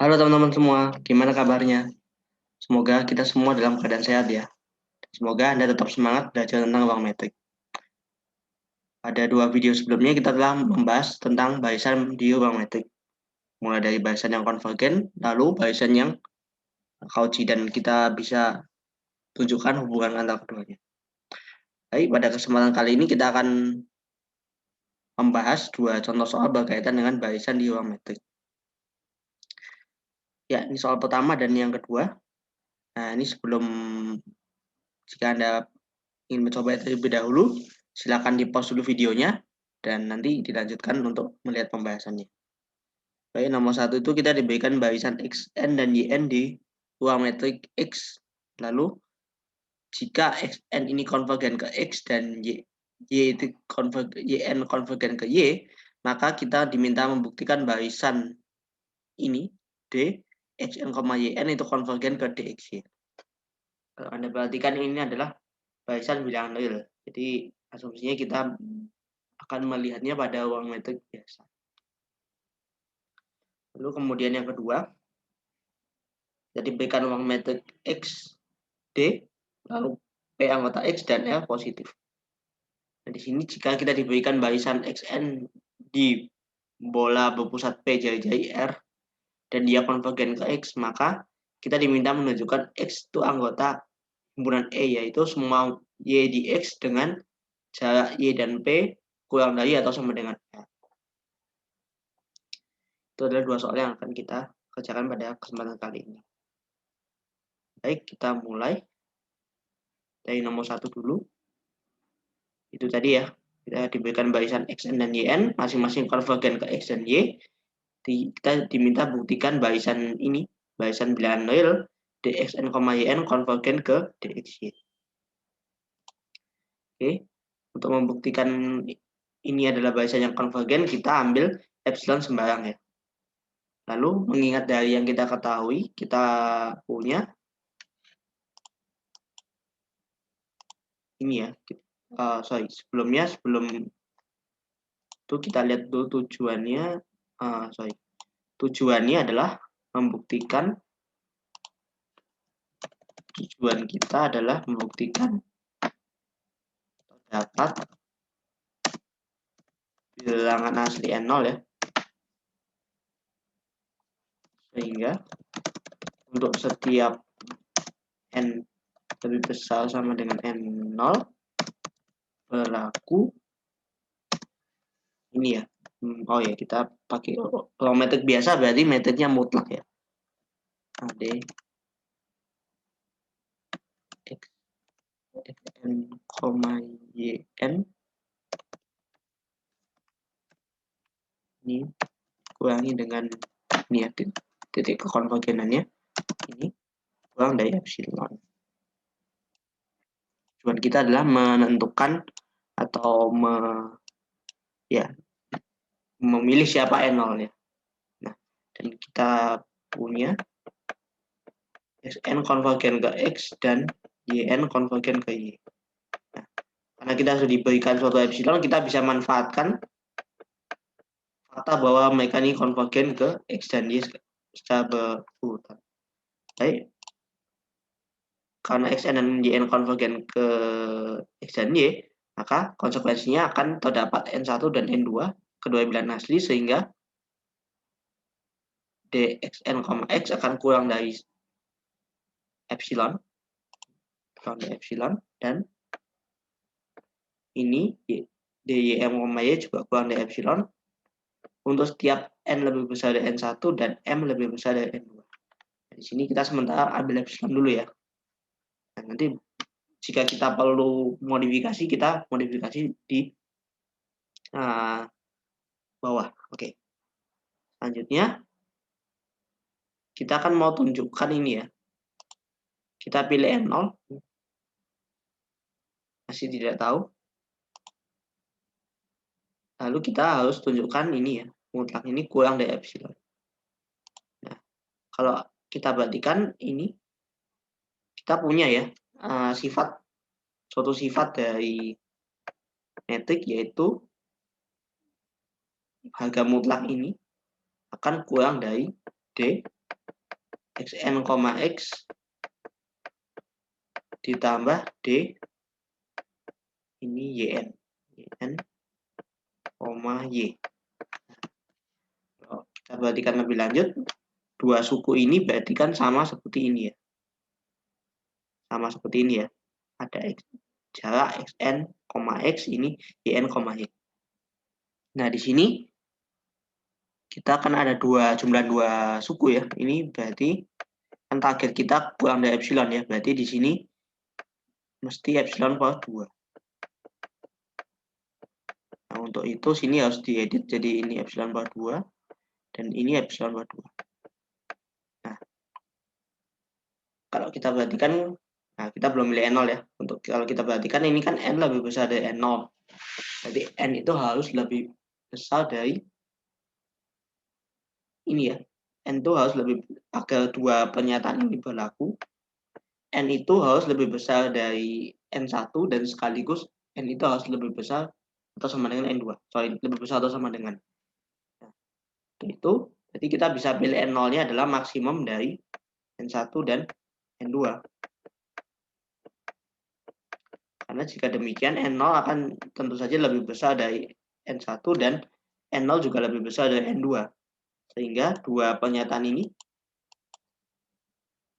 Halo teman-teman semua, gimana kabarnya? Semoga kita semua dalam keadaan sehat ya. Semoga Anda tetap semangat belajar tentang uang metrik. Pada dua video sebelumnya kita telah membahas tentang barisan di uang metrik. Mulai dari barisan yang konvergen, lalu barisan yang Cauchy, dan kita bisa tunjukkan hubungan antara keduanya. Baik, pada kesempatan kali ini kita akan membahas dua contoh soal berkaitan dengan barisan di uang metrik. Ya, ini soal pertama dan yang kedua. Nah, ini sebelum, jika Anda ingin mencoba terlebih dahulu, silakan di-pause dulu videonya dan nanti dilanjutkan untuk melihat pembahasannya. Baik, nomor satu itu kita diberikan barisan XN dan YN di ruang metrik X. Lalu, jika XN ini konvergen ke X dan YN konvergen ke Y, maka kita diminta membuktikan barisan ini D, XN, YN itu konvergen ke DXY. Kalau Anda perhatikan ini adalah barisan bilangan real. Jadi asumsinya kita akan melihatnya pada uang metrik biasa. Lalu kemudian yang kedua, jadi berikan uang metrik X, D, lalu P anggota X dan L positif. Nah, di sini jika kita diberikan barisan XN di bola berpusat P jari-jari R dan dia konvergen ke X, maka kita diminta menunjukkan X itu anggota himpunan E, yaitu semua Y di X dengan jarak Y dan P kurang dari atau sama dengan R. Itu adalah dua soal yang akan kita kerjakan pada kesempatan kali ini. Baik, kita mulai dari nomor satu dulu. Itu tadi ya, kita diberikan barisan XN dan YN, masing-masing konvergen ke X dan Y. Kita diminta buktikan barisan ini, barisan bilangan real DXN, YN konvergen ke DXY. Oke, untuk membuktikan ini adalah barisan yang konvergen, kita ambil epsilon sembarang ya. Lalu mengingat dari yang kita ketahui, kita punya ini ya. Sebelum itu kita lihat dulu tujuannya. Tujuannya adalah membuktikan, dapat bilangan asli N0 ya. Sehingga untuk setiap N lebih besar sama dengan N0 berlaku ini ya. Oh ya, kita pakai kalau metrik biasa berarti metriknya mutlak ya. AD X N, YN ini kurangi dengan ini ya, titik kekonvergenannya ini kurang dari epsilon. Tujuan kita adalah menentukan atau memilih siapa N0 ya. Nah, dan kita punya Xn konvergen ke X dan Yn konvergen ke Y. Nah, karena kita sudah diberikan suatu epsilon, kita bisa manfaatkan fakta bahwa mereka ini konvergen ke X dan Y secara berurutan. Baik, karena Xn dan Yn konvergen ke X dan Y, maka konsekuensinya akan terdapat N1 dan N2, kedua bilangan asli, sehingga dxn, x akan kurang dari epsilon, dan ini dy, y juga kurang dari epsilon untuk setiap n lebih besar dari n1 dan m lebih besar dari n2. Di sini kita sementara ambil epsilon dulu ya. Nah, nanti jika kita perlu modifikasi, kita modifikasi di bawah. Oke. Selanjutnya kita akan mau tunjukkan ini ya. Kita pilih N0. Masih tidak tahu. Lalu kita harus tunjukkan ini ya. Mutlak ini kurang dari epsilon. Nah, kalau kita perhatikan ini, kita punya ya suatu sifat dari metrik, yaitu harga mutlak ini akan kurang dari D xn, x ditambah d ini yn, y. Kalau kita perhatikan lebih lanjut, dua suku ini berarti kan sama seperti ini ya. Sama seperti ini ya. Ada jarak xn, x ini yn, y. Nah, di sini kita akan ada jumlah dua suku ya. Ini berarti kan target kita kurang dari epsilon ya. Berarti di sini mesti epsilon power 2. Nah, untuk itu sini harus diedit jadi ini epsilon power 2 dan ini epsilon power 2. Nah, kalau kita perhatikan, nah kita belum milih N0 ya. Untuk kalau kita perhatikan ini kan N lebih besar dari N0. Jadi N itu harus lebih besar dari ini ya. N itu harus lebih, agar dua pernyataan ini berlaku, N itu harus lebih besar dari N1 dan sekaligus N itu harus lebih besar atau sama dengan N2. Sorry, lebih besar atau sama dengan. Nah, itu, jadi kita bisa pilih N0-nya adalah maksimum dari N1 dan N2. Karena jika demikian, N0 akan tentu saja lebih besar dari N1 dan N0 juga lebih besar dari N2. Sehingga dua pernyataan ini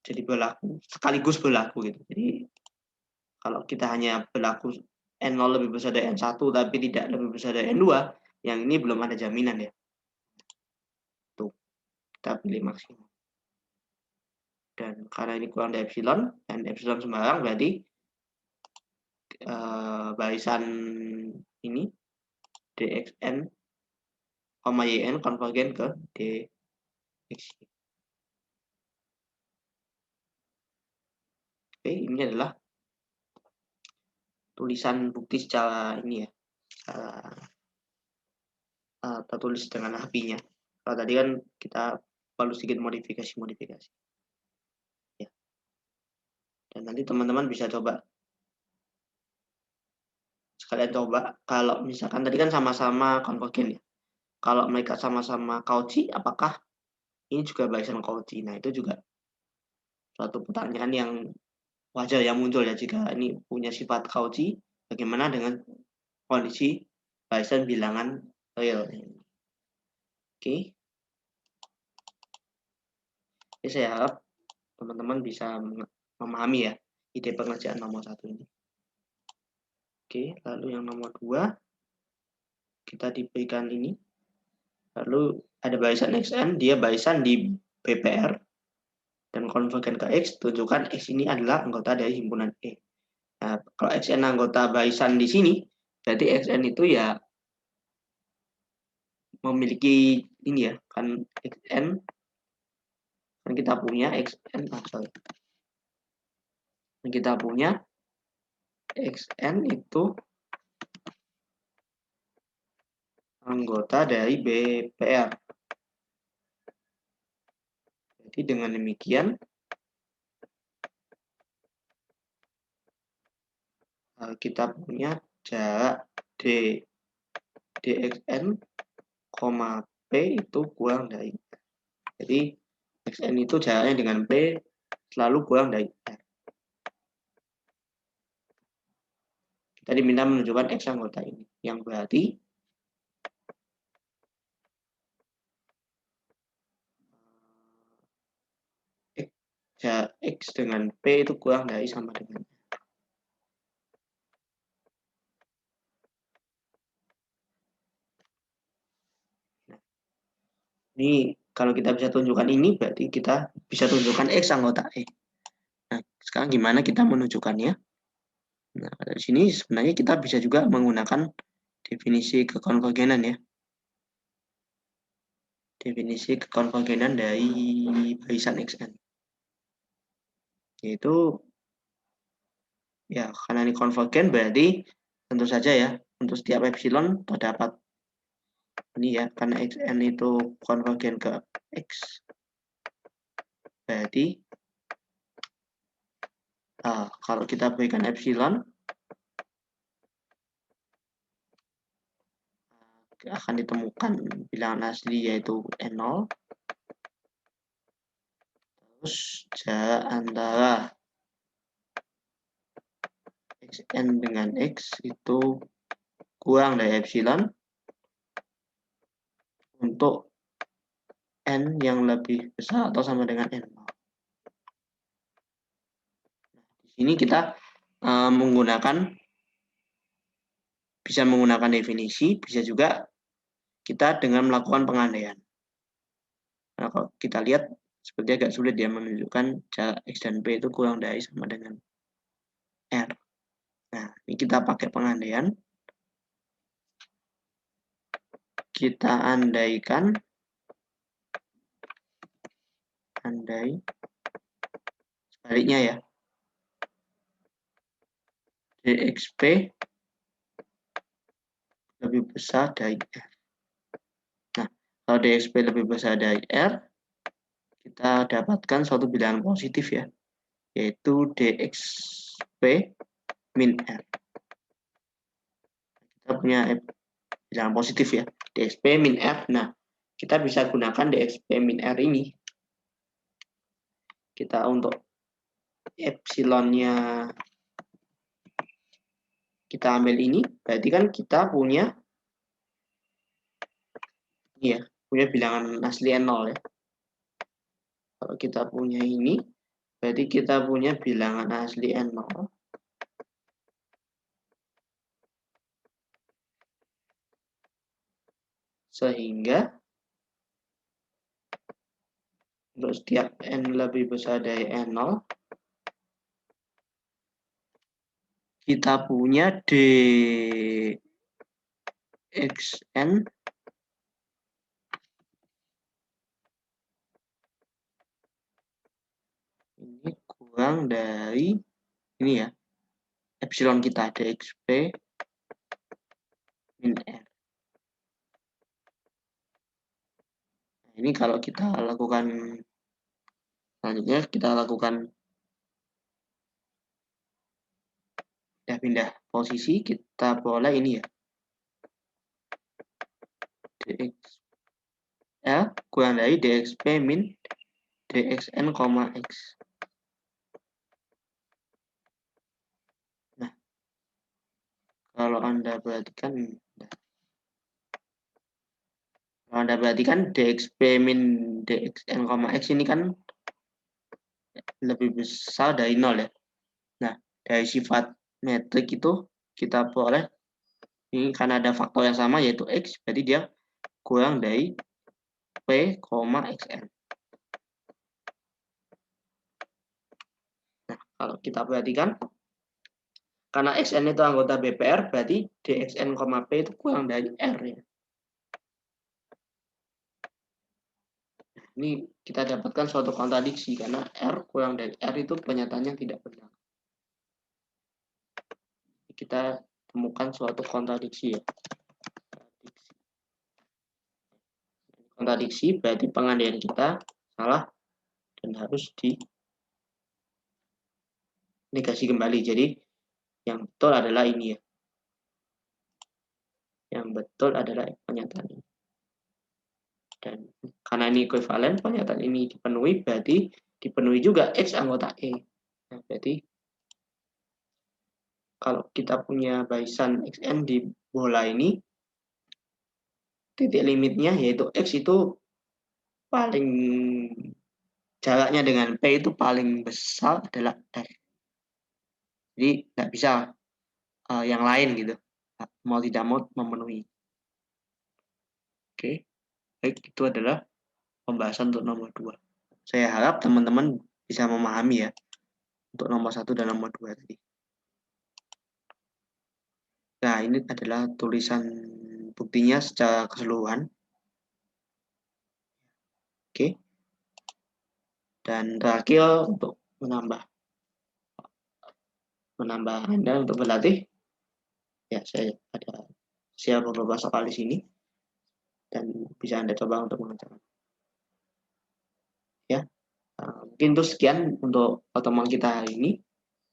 jadi berlaku, sekaligus berlaku gitu. Jadi kalau kita hanya berlaku N0 lebih besar dari N1 tapi tidak lebih besar dari N2, yang ini belum ada jaminan ya. Tuh, kita pilih maksimum. Dan karena ini kurang dari epsilon, dan epsilon sembarang berarti barisan ini dxn, yn konvergen ke dx. Oke, ini adalah tulisan bukti secara ini ya, tertulis dengan apinya. Kalau tadi kan kita perlu sedikit modifikasi. Ya. Dan nanti teman-teman bisa coba sekalian coba, kalau misalkan tadi kan sama-sama konvergen ya. Kalau mereka sama-sama Cauchy, apakah ini juga barisan Cauchy? Nah, itu juga suatu pertanyaan yang wajar yang muncul ya, jika ini punya sifat Cauchy, bagaimana dengan kondisi barisan bilangan real. Oke. Jadi saya harap teman-teman bisa memahami ya ide pengerjaan nomor 1 ini. Oke, lalu yang nomor 2 kita diberikan ini. Lalu ada barisan xn, dia barisan di BPR dan konvergen ke X, tunjukkan X ini adalah anggota dari himpunan E. Nah, kalau xn anggota barisan di sini, berarti xn itu ya memiliki ini ya, kan xn kan kita punya xn, kita punya xn itu anggota dari BPR. Jadi dengan demikian kita punya jarak dxn, P itu kurang dari. Jadi xn itu jaraknya dengan P selalu kurang dari R. Kita diminta menunjukkan X anggota ini, yang berarti X dengan P itu kurang dari sama dengan. Nah, ini kalau kita bisa tunjukkan ini, berarti kita bisa tunjukkan X anggota E. Nah, sekarang gimana kita menunjukkannya? Nah, dari sini sebenarnya kita bisa juga menggunakan definisi kekonvergenan ya. Definisi kekonvergenan dari barisan Xn. Yaitu ya, karena ini konvergen berarti tentu saja ya, untuk setiap epsilon terdapat ini ya, karena xn itu konvergen ke X, berarti kalau kita berikan epsilon, akan ditemukan bilangan asli yaitu N0, Terus jarak antara xn dengan x itu kurang dari epsilon untuk n yang lebih besar atau sama dengan n. Di sini kita bisa menggunakan definisi, bisa juga kita dengan melakukan pengandaian. Nah, kalau kita lihat seperti agak sulit dia menunjukkan jarak x dan p itu kurang dari sama dengan r. Nah, ini kita pakai pengandaian. Kita andai sebaliknya ya, dxp lebih besar dari r. Nah, kalau dxp lebih besar dari r, kita dapatkan suatu bilangan positif ya, yaitu dxp min r. Kita punya bilangan positif ya, dxp min r. Nah, kita bisa gunakan dxp min r ini. Kita untuk epsilonnya kita ambil ini, berarti kan kita punya punya bilangan asli N0 ya. Kalau kita punya ini, berarti kita punya bilangan asli N0. Sehingga untuk setiap N lebih besar dari N0, kita punya dxn ini kurang dari ini ya, epsilon kita dxp min r. Nah, ini kalau kita lakukan selanjutnya, kita lakukan pindah posisi, kita boleh ini ya, dxl kurang dari dxp min dxn, x. Nah, kalau Anda perhatikan dxp min dxn, x ini kan lebih besar dari 0 ya. Nah, dari sifat metrik itu kita boleh, ini karena ada faktor yang sama yaitu x, berarti dia kurang dari p, xn. Nah, kalau kita perhatikan, karena xn itu anggota BPR, berarti dxn, p itu kurang dari r ya. Ini kita dapatkan suatu kontradiksi karena R kurang dari R itu pernyataannya tidak benar. Kita temukan suatu kontradiksi ya. Kontradiksi berarti pengandaian kita salah dan harus dinegasi kembali. Jadi yang betul adalah ini ya. Yang betul adalah pernyataan ini. Dan karena ini ekuivalen, pernyataan ini dipenuhi, berarti dipenuhi juga X anggota E. Nah, berarti kalau kita punya barisan XN di bola ini, titik limitnya yaitu X itu paling jaraknya dengan P itu paling besar adalah R. Jadi nggak bisa yang lain gitu. Mau tidak mau memenuhi. Oke, baik, itu adalah pembahasan untuk nomor 2. Saya harap teman-teman bisa memahami ya untuk nomor 1 dan nomor 2 tadi. Nah, ini adalah tulisan buktinya secara keseluruhan. Oke. Dan terakhir untuk menambah Anda untuk berlatih, ya saya ada share beberapa soal di sini dan bisa Anda coba untuk mengerjakan. Ya, mungkin itu sekian untuk pertemuan kita hari ini,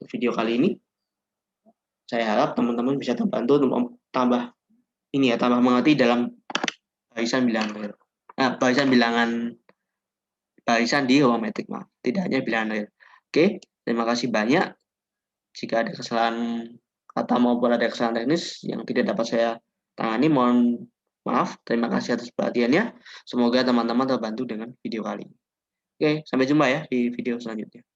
video kali ini. Saya harap teman-teman bisa terbantu untuk tambah mengerti dalam barisan bilangan barisan di ruang metrik, maaf, tidak hanya bilangan real. Oke, terima kasih banyak. Jika ada kesalahan kata maupun ada kesalahan teknis yang tidak dapat saya tangani, mohon maaf. Terima kasih atas perhatiannya. Semoga teman-teman terbantu dengan video kali ini. Oke, sampai jumpa ya di video selanjutnya.